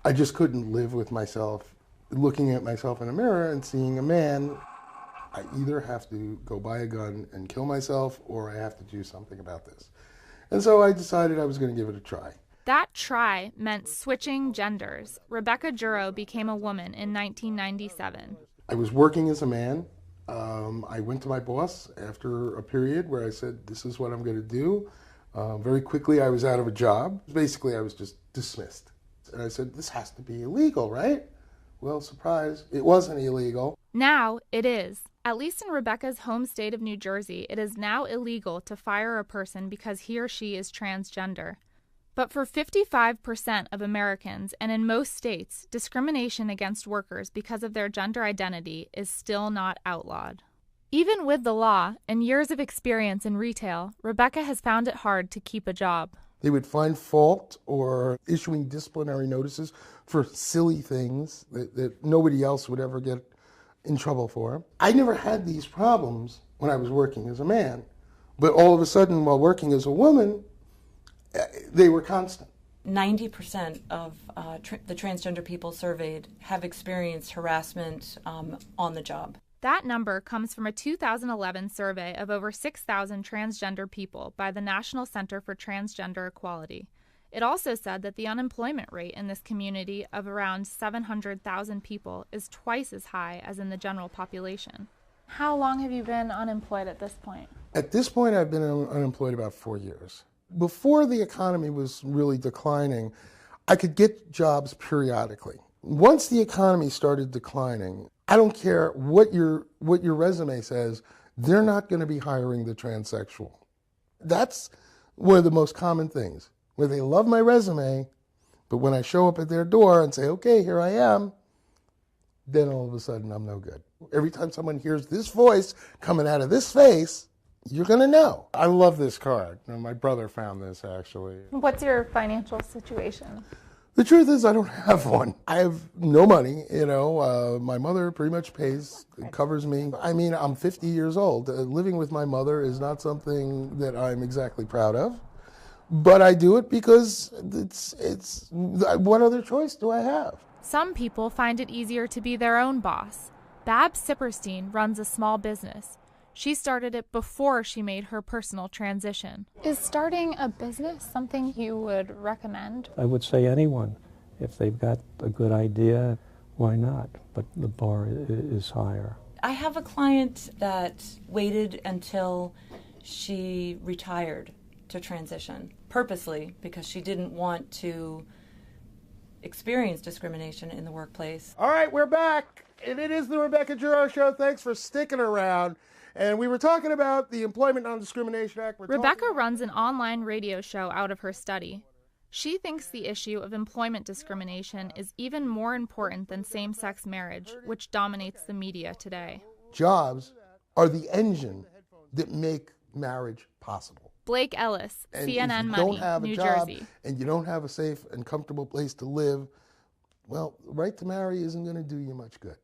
I just couldn't live with myself, looking at myself in a mirror and seeing a man. I either have to go buy a gun and kill myself, or I have to do something about this. And so I decided I was going to give it a try. That try meant switching genders. Rebecca Juro became a woman in 1997. I was working as a man. I went to my boss after a period where I said, this is what I'm going to do. Very quickly, I was out of a job. Basically, I was just dismissed. And I said, this has to be illegal, right? Well, surprise, it wasn't illegal. Now it is. At least in Rebecca's home state of New Jersey, it is now illegal to fire a person because he or she is transgender. But for 55% of Americans, and in most states, discrimination against workers because of their gender identity is still not outlawed. Even with the law and years of experience in retail, Rebecca has found it hard to keep a job. They would find fault or issuing disciplinary notices for silly things that nobody else would ever get in trouble for. I never had these problems when I was working as a man, but all of a sudden while working as a woman, they were constant. 90% of the transgender people surveyed have experienced harassment on the job. That number comes from a 2011 survey of over 6,000 transgender people by the National Center for Transgender Equality. It also said that the unemployment rate in this community of around 700,000 people is twice as high as in the general population. How long have you been unemployed at this point? At this point, I've been unemployed about 4 years. Before the economy was really declining, I could get jobs periodically. Once the economy started declining, I don't care what your resume says, they're not going to be hiring the transsexual. That's one of the most common things, where they love my resume, but when I show up at their door and say, okay, here I am, then all of a sudden I'm no good. Every time someone hears this voice coming out of this face, you're going to know. I love this card. My brother found this, actually. What's your financial situation? The truth is, I don't have one. I have no money, My mother pretty much covers me. I mean, I'm 50 years old. Living with my mother is not something that I'm exactly proud of. But I do it because it's what other choice do I have? Some people find it easier to be their own boss. Babs Sipperstein runs a small business. She started it before she made her personal transition. Is starting a business something you would recommend? I would say anyone. If they've got a good idea, why not? But the bar is higher. I have a client that waited until she retired to transition, purposely, because she didn't want to experience discrimination in the workplace. All right, we're back, and it is the Rebecca Juro Show. Thanks for sticking around. And we were talking about the Employment Non-Discrimination Act. Rebecca runs an online radio show out of her study. She thinks the issue of employment discrimination is even more important than same-sex marriage, which dominates the media today. Jobs are the engine that make marriage possible. Blake Ellis, and CNN if you Money, don't have New a job, Jersey. And you don't have a safe and comfortable place to live, well, the right to marry isn't going to do you much good.